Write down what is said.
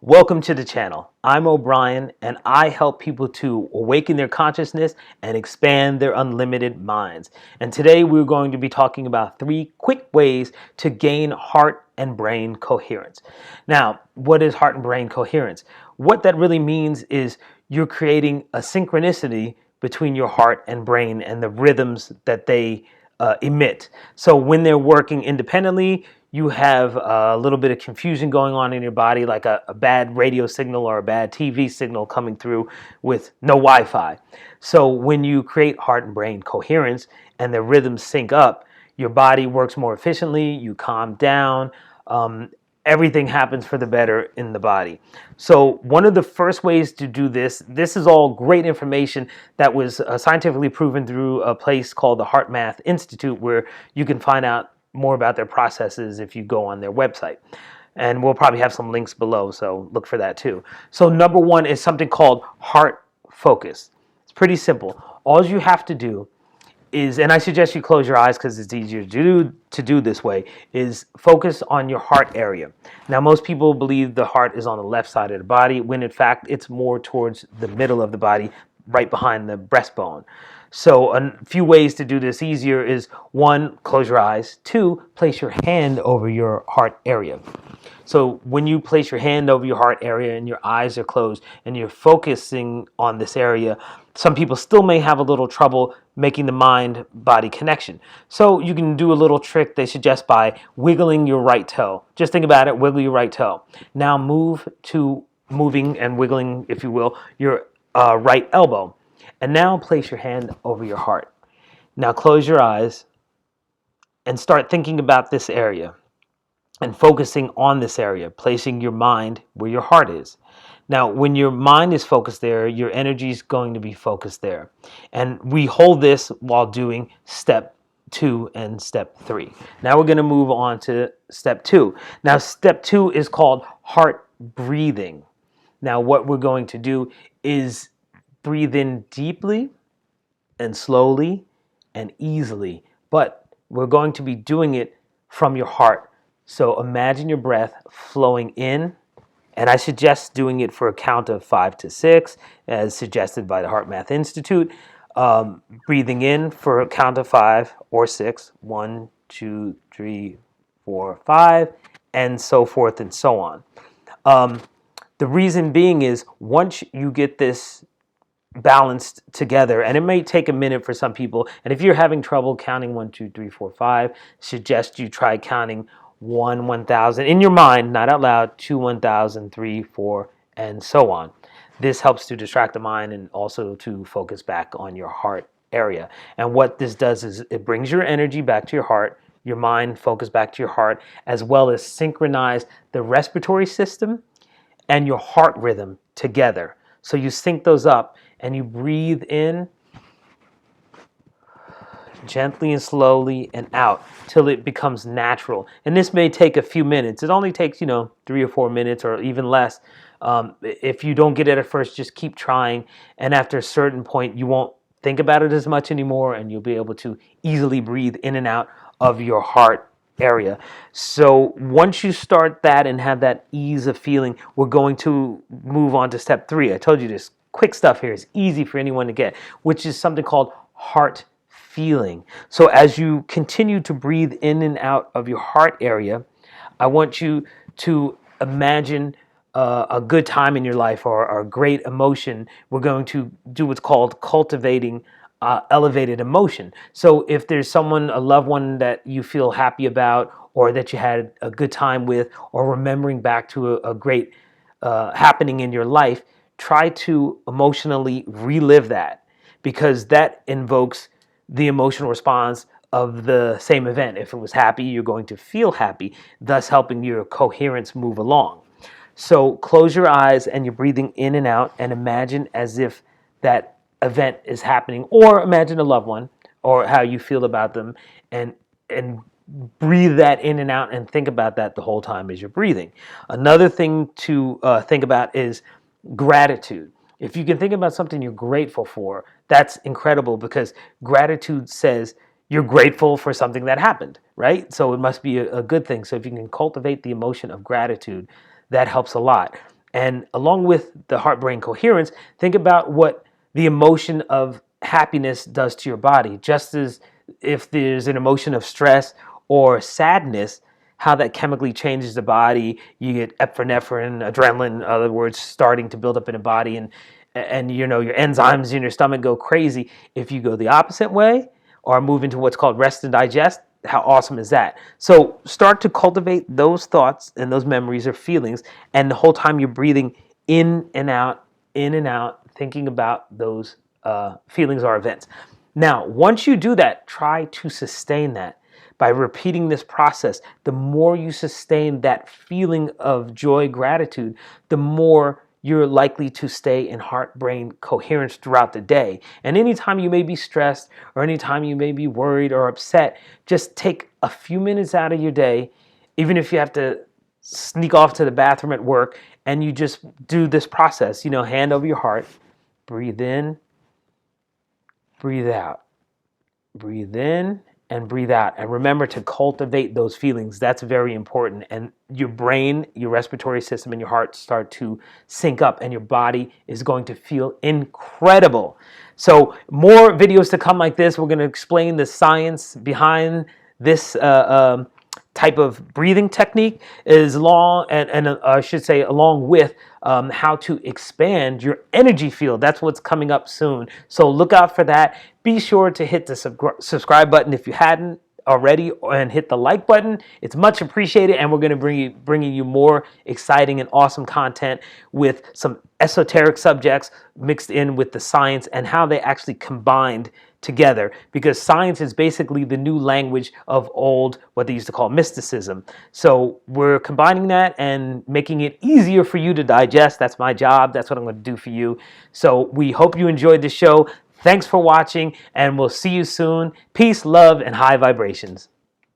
Welcome to the channel. I'm O'Brien and I help people to awaken their consciousness and expand their unlimited minds. And today we're going to be talking about 3 quick ways to gain heart and brain coherence. Now, what is heart and brain coherence? What that really means is you're creating a synchronicity between your heart and brain and the rhythms that they emit. So when they're working independently, you have a little bit of confusion going on in your body, like a bad radio signal or a bad TV signal coming through with no Wi-Fi. So when you create heart and brain coherence and the rhythms sync up, your body works more efficiently, you calm down, everything happens for the better in the body. So one of the first ways to do this is all great information that was scientifically proven through a place called the Heart Math Institute, where you can find out more about their processes if you go on their website. And we'll probably have some links below, so look for that too. So number 1 is something called heart focus. It's pretty simple. All you have to do is, and I suggest you close your eyes because it's easier to do this way, is focus on your heart area. Now, most people believe the heart is on the left side of the body, when in fact it's more towards the middle of the body, right behind the breastbone. So a few ways to do this easier is 1, close your eyes. 2, place your hand over your heart area. So when you place your hand over your heart area and your eyes are closed and you're focusing on this area, some people still may have a little trouble making the mind-body connection. So you can do a little trick they suggest by wiggling your right toe. Just think about it, wiggle your right toe. Now moving and wiggling, if you will, your right elbow. And now place your hand over your heart. Now close your eyes and start thinking about this area and focusing on this area, placing your mind where your heart is. Now, when your mind is focused there, your energy is going to be focused there. And we hold this while doing step 2 and step 3. Now we're going to move on to step 2. Now, step 2 is called heart breathing. Now, what we're going to do is breathe in deeply and slowly and easily, but we're going to be doing it from your heart. So imagine your breath flowing in, and I suggest doing it for a count of 5 to 6, as suggested by the Heart Math Institute. Breathing in for a count of 5 or 6, 1, 2, 3, 4, 5, and so forth and so on. The reason being is once you get this balanced together, and it may take a minute for some people, and if you're having trouble counting 1, 2, 3, 4, 5, suggest you try counting 1, 1,000 in your mind, not out loud, 2, 1,000, 3, 4, and so on. This helps to distract the mind and also to focus back on your heart area. And what this does is it brings your energy back to your heart, your mind focus back to your heart, as well as synchronize the respiratory system and your heart rhythm together. So you sync those up and you breathe in gently and slowly and out till it becomes natural. And this may take a few minutes. It only takes, 3 or 4 minutes or even less. If you don't get it at first, just keep trying. And after a certain point, you won't think about it as much anymore and you'll be able to easily breathe in and out of your heart area. So once you start that and have that ease of feeling, we're going to move on to step 3. I told you this quick stuff here is easy for anyone to get, which is something called heart feeling. So as you continue to breathe in and out of your heart area, I want you to imagine a good time in your life or a great emotion. We're going to do what's called cultivating elevated emotion. So if there's someone, a loved one that you feel happy about or that you had a good time with, or remembering back to a great happening in your life, try to emotionally relive that, because that invokes the emotional response of the same event. If it was happy, you're going to feel happy, thus helping your coherence move along. So close your eyes and you're breathing in and out, and imagine as if that event is happening, or imagine a loved one or how you feel about them, and breathe that in and out and think about that the whole time as you're breathing. Another thing to think about is gratitude. If you can think about something you're grateful for, that's incredible, because gratitude says you're grateful for something that happened, right? So it must be a good thing. So if you can cultivate the emotion of gratitude, that helps a lot. And along with the heart brain coherence, think about what the emotion of happiness does to your body. Just as if there's an emotion of stress or sadness, how that chemically changes the body. You get epinephrine, adrenaline, in other words, starting to build up in the body, and you know your enzymes in your stomach go crazy. If you go the opposite way or move into what's called rest and digest, how awesome is that? So start to cultivate those thoughts and those memories or feelings, and the whole time you're breathing in and out, thinking about those feelings or events. Now, once you do that, try to sustain that by repeating this process. The more you sustain that feeling of joy, gratitude, the more you're likely to stay in heart brain coherence throughout the day. And anytime you may be stressed or anytime you may be worried or upset, just take a few minutes out of your day, even if you have to sneak off to the bathroom at work, and you just do this process, hand over your heart, breathe in, breathe out. Breathe in and breathe out. And remember to cultivate those feelings. That's very important. And your brain, your respiratory system, and your heart start to sync up, and your body is going to feel incredible. So more videos to come like this. We're going to explain the science behind this type of breathing technique is long, and I should say along with how to expand your energy field. That's what's coming up soon. So look out for that. Be sure to hit the subscribe button if you hadn't already, and hit the like button. It's much appreciated, and we're going to bringing you more exciting and awesome content with some esoteric subjects mixed in with the science and how they actually combined together, because science is basically the new language of old, what they used to call mysticism. So we're combining that and making it easier for you to digest. That's my job. That's what I'm going to do for you. So we hope you enjoyed the show. Thanks for watching, and we'll see you soon. Peace, love, and high vibrations.